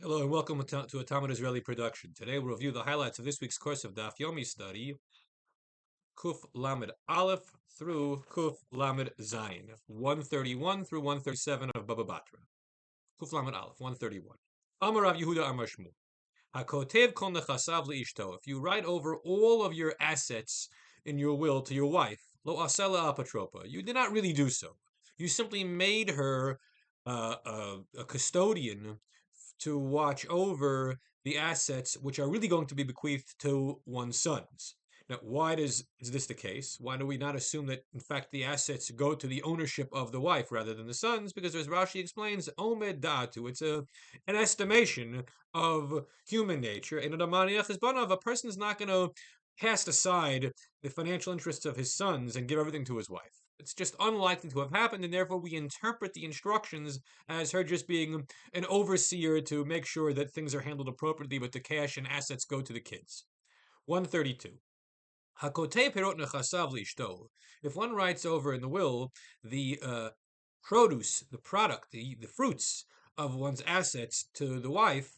Hello and welcome to a Talmud Israeli production. Today we'll review the highlights of this week's course of Daf Yomi study, Kuf Lamed Aleph through Kuf Lamed Zayin, 131 through 137 of Bava Batra. Kuf Lamed Aleph, 131. Amar Rav Yehuda Amar Shmuel. Hakotev kol nechasav liishto. If you write over all of your assets in your will to your wife, lo asela apatropa, you did not really do so. You simply made her a custodian to watch over the assets which are really going to be bequeathed to one's sons. Now, why is this the case? Why do we not assume that, in fact, the assets go to the ownership of the wife rather than the sons? Because, as Rashi explains, omed datu, it's an estimation of human nature. And a person is not going to cast aside the financial interests of his sons and give everything to his wife. It's just unlikely to have happened, and therefore we interpret the instructions as her just being an overseer to make sure that things are handled appropriately, but the cash and assets go to the kids. 132. If one writes over in the will the produce, the product, the fruits of one's assets to the wife,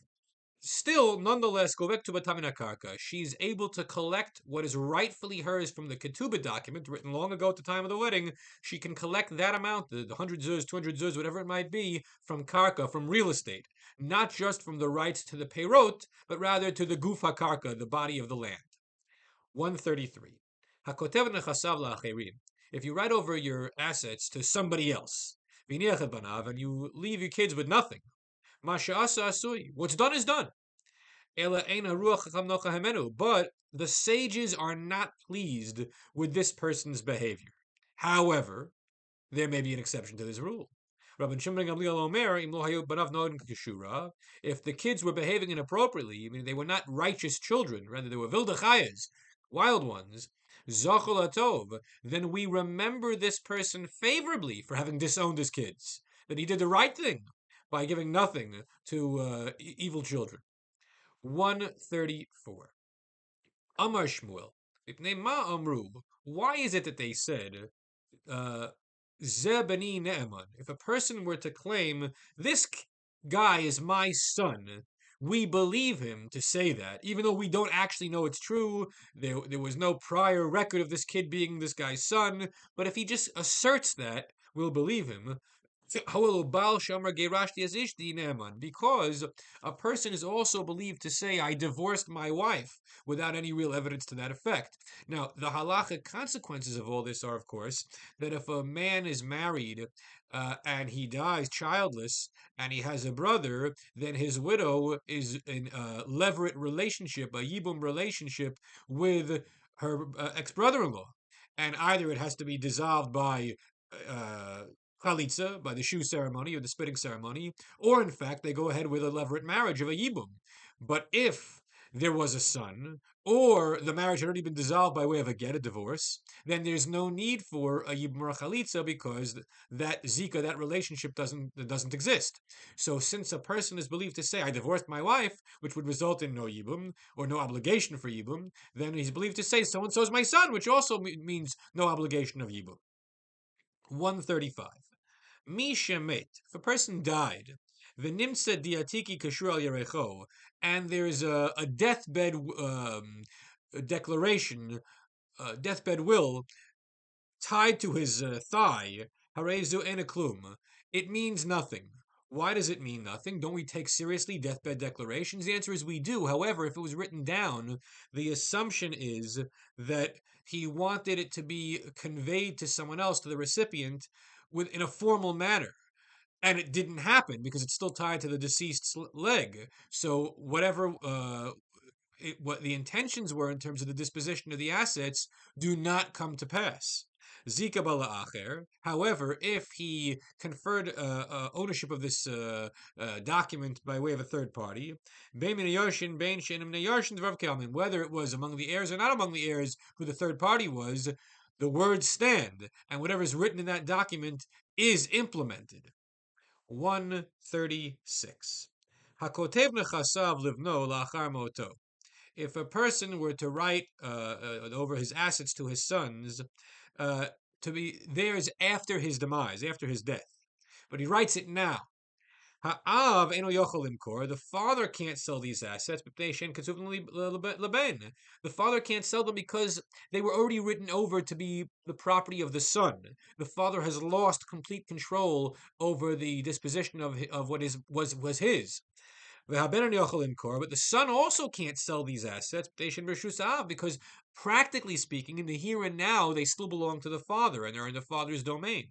still, nonetheless, go back to Batamina Karka. She's able to collect what is rightfully hers from the Ketubah document written long ago at the time of the wedding. She can collect that amount, the 100 zuz, 200 zuz, whatever it might be, from Karka, from real estate. Not just from the rights to the Peyrot, but rather to the Gufa Karka, the body of the land. 133. Hakotev nechasav la'acherin. If you write over your assets to somebody else, and you leave your kids with nothing, what's done is done. But the sages are not pleased with this person's behavior. However, there may be an exception to this rule. If the kids were behaving inappropriately, I mean, they were not righteous children, rather they were vildachayas, wild ones, then we remember this person favorably for having disowned his kids, that he did the right thing by giving nothing to evil children. 134. Amar Shmuel. Why is it that they said, Zebani Ne'eman? If a person were to claim, this guy is my son, we believe him to say that, even though we don't actually know it's true. There was no prior record of this kid being this guy's son, but if he just asserts that, we'll believe him. Because a person is also believed to say, I divorced my wife, without any real evidence to that effect. Now, the halachic consequences of all this are, of course, that if a man is married and he dies childless and he has a brother, then his widow is in a levirate relationship, a yibum relationship with her ex-brother-in-law. And either it has to be dissolved by chalitza, by the shoe ceremony or the spitting ceremony, or in fact they go ahead with a levirate marriage of a yibum. But if there was a son, or the marriage had already been dissolved by way of a get, a divorce, then there's no need for a yibum or a chalitza because that zika, that relationship doesn't exist. So since a person is believed to say, I divorced my wife, which would result in no yibum, or no obligation for yibum, then he's believed to say, so-and-so is my son, which also means no obligation of yibum. 135. Mishemet, if a person died, v'nimtza diatiki kashur al yerecho, and there's a deathbed declaration, deathbed will tied to his thigh, harezu eneklum, it means nothing. Why does it mean nothing? Don't we take seriously deathbed declarations? The answer is we do. However, if it was written down, the assumption is that he wanted it to be conveyed to someone else, to the recipient, in a formal manner. And it didn't happen because it's still tied to the deceased's leg. So whatever what the intentions were in terms of the disposition of the assets do not come to pass. Zika bala acher. However, if he conferred ownership of this document by way of a third party, whether it was among the heirs or not among the heirs who the third party was, the words stand, and whatever is written in that document is implemented. 136. Hakotev nechasav livno lachar moto. If a person were to write over his assets to his sons, to be theirs after his demise, after his death, but he writes it now, Ha'av eno yochel limkor. The father can't sell these assets, but they shen kasuvim leben. The father can't sell them because they were already written over to be the property of the son. The father has lost complete control over the disposition of what was his. But the son also can't sell these assets because practically speaking, in the here and now, they still belong to the father and they're in the father's domain.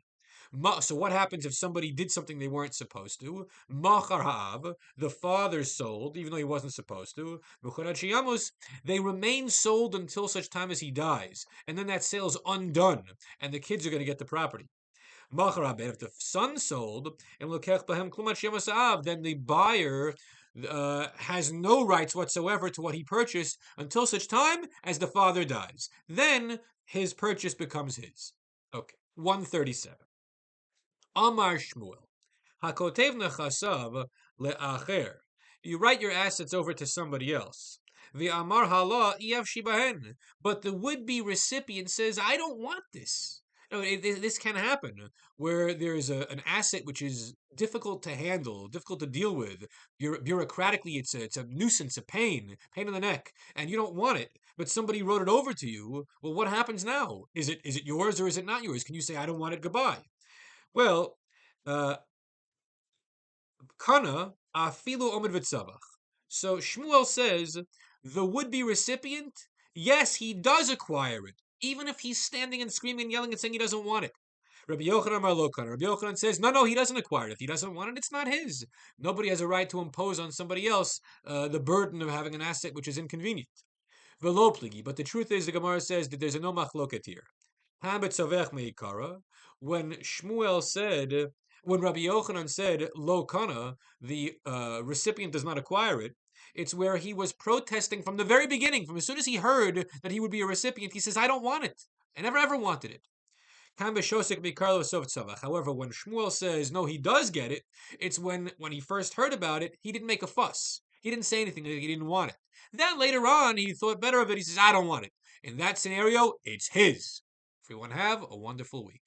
So what happens if somebody did something they weren't supposed to? Machar ha'av, the father sold, even though he wasn't supposed to. They remain sold until such time as he dies. And then that sale's undone, and the kids are going to get the property. If the son sold, then the buyer has no rights whatsoever to what he purchased until such time as the father dies. Then his purchase becomes his. Okay, 137. Amar Shmuel, Hakotev nechasav le'acher. You write your assets over to somebody else. The Amar Hala Iav Shibahen. But the would-be recipient says, I don't want this. No, this can happen where there's an asset which is difficult to handle, difficult to deal with. Bureaucratically, it's a nuisance, a pain in the neck, and you don't want it. But somebody wrote it over to you. Well, what happens now? Is it yours or is it not yours? Can you say I don't want it? Goodbye. Well, Kana afilu omid v'tzavach. So Shmuel says the would-be recipient, yes, he does acquire it, even if he's standing and screaming and yelling and saying he doesn't want it. Rabbi Yochanan Marlokan. Rabbi Yochanan says, no, he doesn't acquire it. If he doesn't want it, it's not his. Nobody has a right to impose on somebody else the burden of having an asset which is inconvenient. Velo pligi. But the truth is, the Gemara says that there's a no machloket here. When Shmuel said, when Rabbi Yochanan said, lo kana, the recipient does not acquire it, it's where he was protesting from the very beginning. From as soon as he heard that he would be a recipient, he says, I don't want it. I never ever wanted it. However, when Shmuel says, no, he does get it, it's when he first heard about it, he didn't make a fuss. He didn't say anything, he didn't want it. Then later on, he thought better of it, he says, I don't want it. In that scenario, it's his. Everyone have a wonderful week.